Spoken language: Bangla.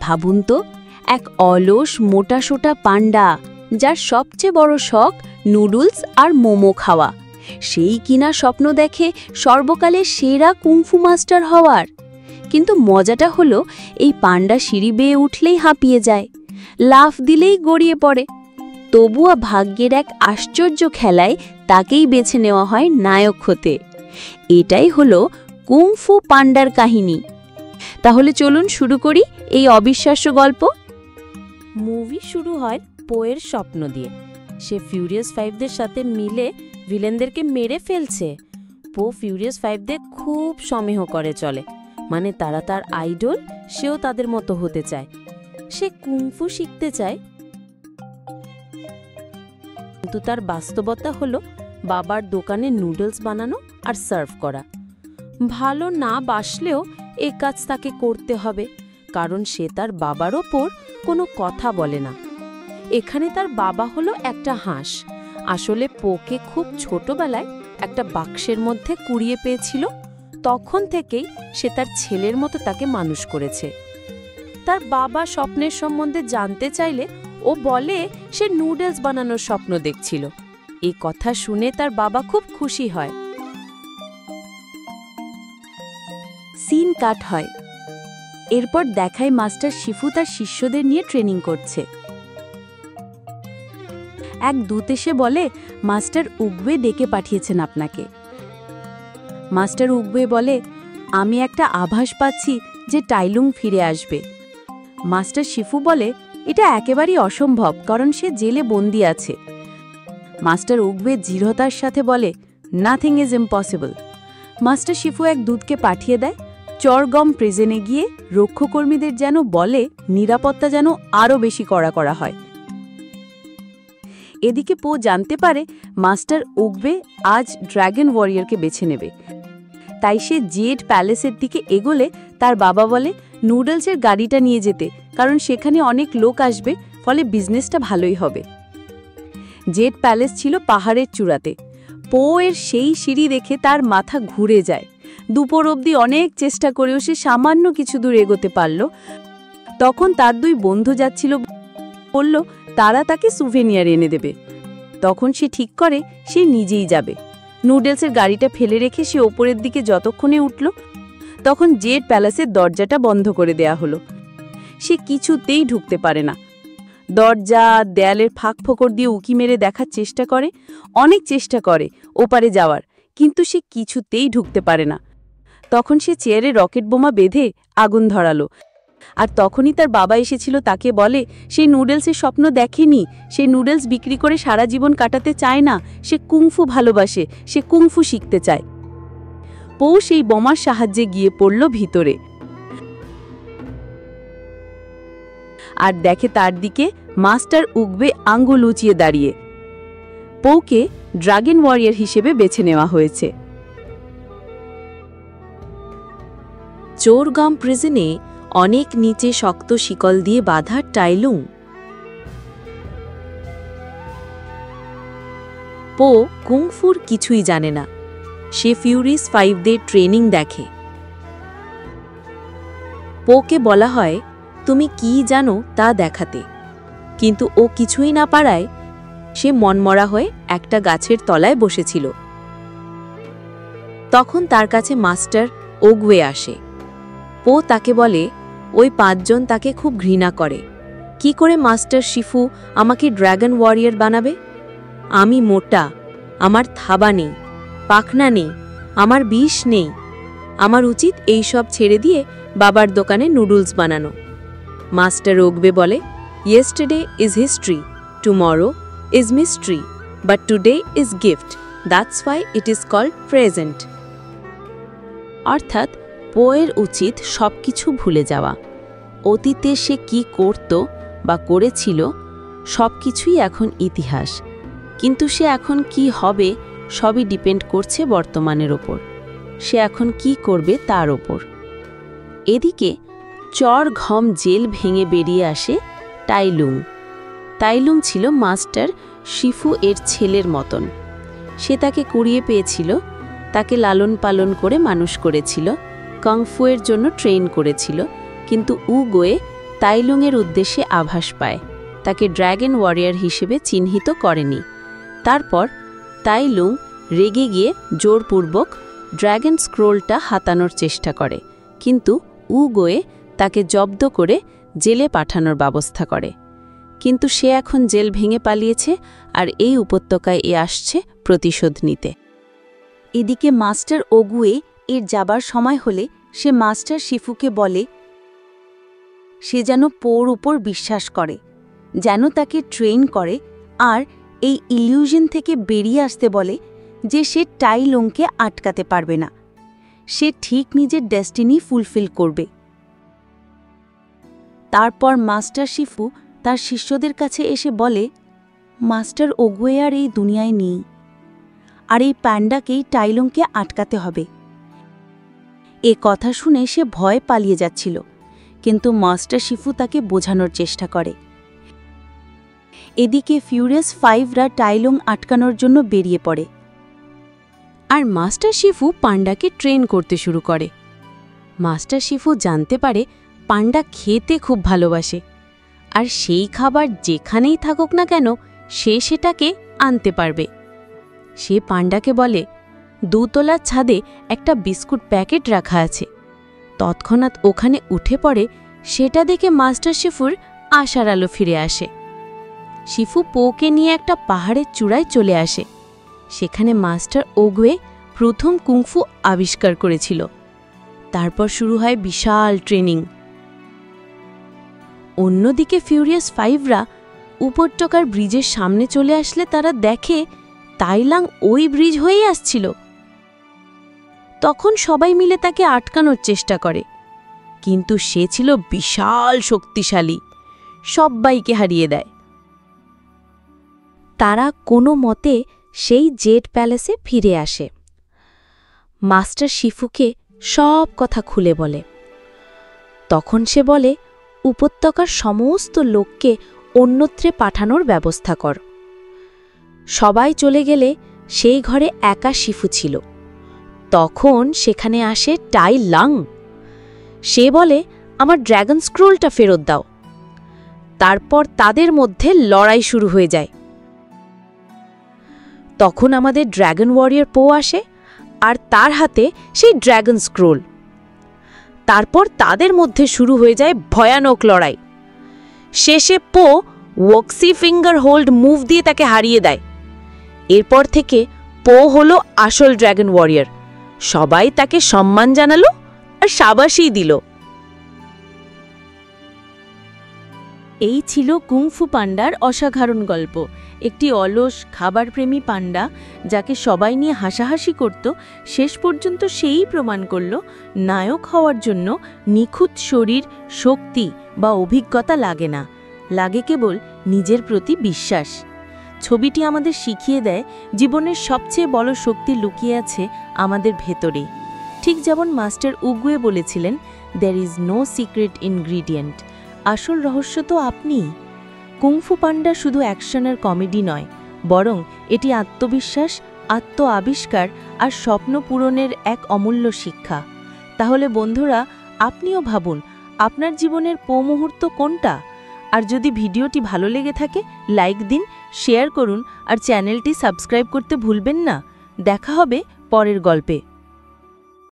ভাবুন তো, এক অলস মোটাসোটা পান্ডা যার সবচেয়ে বড় শখ নুডলস আর মোমো খাওয়া, সেই কিনা স্বপ্ন দেখে সর্বকালের সেরা কুংফু মাস্টার হওয়ার। কিন্তু মজাটা হলো, এই পান্ডা সিঁড়ি বেয়ে উঠলেই হাঁপিয়ে যায়, লাফ দিলেই গড়িয়ে পড়ে। তবুও ভাগ্যের এক আশ্চর্য খেলায় তাকেই বেছে নেওয়া হয় নায়ক হতে। এটাই হলো কুংফু পান্ডার কাহিনী। তাহলে চলুন শুরু করি এই অবিশ্বাস্য গল্প। মুভি শুরু হয় পোয়ের স্বপ্ন দিয়ে। সে ফিউরিয়াস 5দের সাথে মিলে ভিলেনদেরকে মেরে ফেলছে। পো ফিউরিয়াস 5দের খুব সমীহ করে চলে, মানে তারা তার আইডল, সেও তাদের মতো হতে চায়। সে কুংফু শিখতে চায়, কিন্তু তার বাস্তবতা হলো বাবার দোকানে নুডলস বানানো আর সার্ভ করা। ভালো না বাসলেও এ কাজ তাকে করতে হবে, কারণ সে তার বাবার ওপর কোনো কথা বলে না। এখানে তার বাবা হলো একটা হাঁস। আসলে পোকে খুব ছোটবেলায় একটা বাক্সের মধ্যে কুড়িয়ে পেয়েছিল, তখন থেকেই সে তার ছেলের মতো তাকে মানুষ করেছে। তার বাবা স্বপ্নের সম্বন্ধে জানতে চাইলে ও বলে সে নুডলস বানানোর স্বপ্ন দেখছিল। এই কথা শুনে তার বাবা খুব খুশি হয়। সিন কাট হয়। এরপর দেখায় মাস্টার শিফু তার শিষ্যদের নিয়ে ট্রেনিং করছে। এক দূত এসে বলে, মাস্টার উগবে ডেকে পাঠিয়েছেন আপনাকে। মাস্টার উগবে বলে, আমি একটা আভাস পাচ্ছি যে টাইলুং ফিরে আসবে। মাস্টার শিফু বলে, এটা একেবারেই অসম্ভব, কারণ সে জেলে বন্দী আছে। মাস্টার উগবে দৃঢ়তার সাথে বলে, nothing is impossible. Master Shifu এক দূতকে পাঠিয়ে দেয় চরগম প্রিজনে গিয়ে রক্ষকর্মীদের যেন বলে নিরাপত্তা যেন আরও বেশি কড়া করা হয়। এদিকে পো জানতে পারে মাস্টার উগবে আজ ড্র্যাগন ওয়ারিয়রকে বেছে নেবে, তাই সে জেড প্যালেসের দিকে এগোলে তার বাবা বলে নুডলসের গাড়িটা নিয়ে যেতে, কারণ সেখানে অনেক লোক আসবে, ফলে বিজনেসটা ভালোই হবে। জেড প্যালেস ছিল পাহাড়ের চূড়াতে। পো এর সেই সিঁড়ি দেখে তার মাথা ঘুরে যায়। দুপুর অবধি অনেক চেষ্টা করেও সে সামান্য কিছু দূর এগোতে পারল। তখন তার দুই বন্ধু যাচ্ছিল, বলল তারা তাকে সুভেনিয়ার এনে দেবে। তখন সে ঠিক করে সে নিজেই যাবে। নুডলসের গাড়িটা ফেলে রেখে সে ওপরের দিকে যতক্ষণে উঠল, তখন জেড প্যালেসের দরজাটা বন্ধ করে দেয়া হলো। সে কিছুতেই ঢুকতে পারে না। দরজা দেয়ালের ফাঁক ফোকর দিয়ে উকি মেরে দেখার চেষ্টা করে, অনেক চেষ্টা করে ওপারে যাওয়ার, কিন্তু সে কিছুতেই ঢুকতে পারে না। তখন সে চেয়ারে রকেট বোমা বেঁধে আগুন ধরালো। আর তখনই তার বাবা এসেছিল, তাকে বলে সেই নুডলসের স্বপ্ন দেখেনি, সে নুডলস বিক্রি করে সারা জীবন কাটাতে চায় না, সে কুংফু ভালোবাসে, সে কুংফু শিখতে চায়। পো সেই বোমার সাহায্যে গিয়ে পড়ল ভিতরে, আর দেখে তার দিকে মাস্টার উগবে আঙ্গুল উঁচিয়ে দাঁড়িয়ে। পোকে ড্রাগন ওয়ারিয়র হিসেবে বেছে নেওয়া হয়েছে। চোরগাম প্রিজনে অনেক নিচে শক্ত শিকল দিয়ে বাঁধা টাইলুং। পো কুংফুর কিছুই জানে না। সে ফিউরিয়াস 5দের ট্রেনিং দেখে। পোকে বলা হয় তুমি কি জানো তা দেখাতে, কিন্তু ও কিছুই না পারায় সে মনমরা হয়ে একটা গাছের তলায় বসেছিল। তখন তার কাছে মাস্টার ওগওয়ে আসে। পো তাকে বলে ওই 5 জন তাকে খুব ঘৃণা করে। কি করে মাস্টার শিফু আমাকে ড্র্যাগন ওয়ারিয়র বানাবে? আমি মোটা, আমার থাবা নেই, পাখনা নেই, আমার বিষ নেই। আমার উচিত এই সব ছেড়ে দিয়ে বাবার দোকানে নুডলস বানানো। মাস্টার ওগবে বলে, yesterday is history, tomorrow is mystery, but today is gift, that's why it is called present. অর্থাৎ পোয়ের উচিত সবকিছু ভুলে যাওয়া। অতীতে সে কি করত বা করেছিল সবকিছুই এখন ইতিহাস, কিন্তু সে এখন কি হবে সবই ডিপেন্ড করছে বর্তমানের ওপর। সে এখন কি করবে তার ওপর। এদিকে চরঘম জেল ভেঙে বেরিয়ে আসে টাইলুং। টাইলুং ছিল মাস্টার শিফু এর ছেলের মতন। সে তাকে কুড়িয়ে পেয়েছিল, তাকে লালন পালন করে মানুষ করেছিল, কংফুয়ের জন্য ট্রেন করেছিল, কিন্তু উগোয়ে তাইলুংয়ের উদ্দেশ্যে আভাস পায়, তাকে ড্র্যাগন ওয়ারিয়র হিসেবে চিহ্নিত করেনি। তারপর তাইলুং রেগে গিয়ে জোরপূর্বক ড্র্যাগন স্ক্রোলটা হাতানোর চেষ্টা করে, কিন্তু উগোয়ে তাকে জব্দ করে জেলে পাঠানোর ব্যবস্থা করে। কিন্তু সে এখন জেল ভেঙে পালিয়েছে আর এই উপত্যকায় আসছে প্রতিশোধ নিতে। এদিকে মাস্টার ওগুয়ে এর যাবার সময় হলে সে মাস্টার শিফুকে বলে সে যেন পোর উপর বিশ্বাস করে, যেন তাকে ট্রেন করে আর এই ইলিউশন থেকে বেরিয়ে আসতে বলে যে সে টাইলুংকে আটকাতে পারবে না, সে ঠিক নিজের ডেস্টিনি ফুলফিল করবে। তারপর মাস্টার শিফু তার শিষ্যদের কাছে এসে বলে মাস্টার ওগুয়ে আর এই দুনিয়ায় নেই, আর এই প্যান্ডাকেই টাইলুংকে আটকাতে হবে। এ কথা শুনে সে ভয় পালিয়ে যাচ্ছিল, কিন্তু মাস্টার শিফু তাকে বোঝানোর চেষ্টা করে। এদিকে ফিউরিয়াস 5রা টাইলুং আটকানোর জন্য বেরিয়ে পড়ে, আর মাস্টার শিফু পান্ডাকে ট্রেন করতে শুরু করে। মাস্টার শিফু জানতে পারে পান্ডা খেতে খুব ভালোবাসে, আর সেই খাবার যেখানেই থাকুক না কেন সে সেটাকে আনতে পারবে। সে পান্ডাকে বলে 2 তলার ছাদে একটা বিস্কুট প্যাকেট রাখা আছে। তৎক্ষণাৎ ওখানে উঠে পড়ে, সেটা দেখে মাস্টার শিফুর আশার আলো ফিরে আসে। শিফু পোকে নিয়ে একটা পাহাড়ের চূড়ায় চলে আসে। সেখানে মাস্টার ওগুয়ে প্রথম কুংফু আবিষ্কার করেছিল। তারপর শুরু হয় বিশাল ট্রেনিং। অন্যদিকে ফিউরিয়াস 5রা উপত্যকার ব্রিজের সামনে চলে আসলে তারা দেখে তাইলাং ওই ব্রিজ হয়েই আসছিল। তখন সবাই মিলে তাকে আটকানোর চেষ্টা করে, কিন্তু সে ছিল বিশাল শক্তিশালী, সবাইকে হারিয়ে দেয়। তারা কোনো মতে সেই জেড প্যালেসে ফিরে আসে। মাস্টার শিফুকে সব কথা খুলে বলে। তখন সে বলে উপত্যকার সমস্ত লোককে অন্যত্রে পাঠানোর ব্যবস্থা কর। সবাই চলে গেলে সেই ঘরে একা শিফু ছিল। তখন সেখানে আসে টাইলাং। সে বলে আমার ড্র্যাগন স্ক্রোলটা ফেরত দাও। তারপর তাদের মধ্যে লড়াই শুরু হয়ে যায়। তখন আমাদের ড্র্যাগন ওয়ারিয়র পো আসে, আর তার হাতে সেই ড্র্যাগন স্ক্রোল। তারপর তাদের মধ্যে শুরু হয়ে যায় ভয়ানক লড়াই। শেষে পো ওয়াক্সি ফিঙ্গার হোল্ড মুভ দিয়ে তাকে হারিয়ে দেয়। এরপর থেকে পো হল আসল ড্র্যাগন ওয়ারিয়র। সবাই তাকে সম্মান জানালো আর শাবাশি দিল। এই ছিল কুংফু পান্ডার অসাধারণ গল্প। একটি অলস খাবারপ্রেমী পান্ডা যাকে সবাই নিয়ে হাসাহাসি করত, শেষ পর্যন্ত সেই প্রমাণ করল নায়ক হওয়ার জন্য নিখুঁত শরীর, শক্তি বা অভিজ্ঞতা লাগে না, লাগে কেবল নিজের প্রতি বিশ্বাস। ছবিটি আমাদের শিখিয়ে দেয় জীবনের সবচেয়ে বড় শক্তি লুকিয়ে আছে আমাদের ভেতরে। ঠিক যেমন মাস্টার উগুয়ে বলেছিলেন, "There is no secret ingredient." আসল রহস্য তো আপনিই। কুংফু পান্ডা শুধু অ্যাকশনের কমেডি নয়, বরং এটি আত্মবিশ্বাস, আত্ম আবিষ্কার আর স্বপ্ন পূরণের এক অমূল্য শিক্ষা। তাহলে বন্ধুরা, আপনিও ভাবুন আপনার জীবনের মুহূর্ত কোনটা? আর যদি ভিডিওটি ভালো লেগে থাকে, লাইক দিন, শেয়ার করুন আর চ্যানেলটি সাবস্ক্রাইব করতে ভুলবেন না। দেখা হবে পরের গল্পে।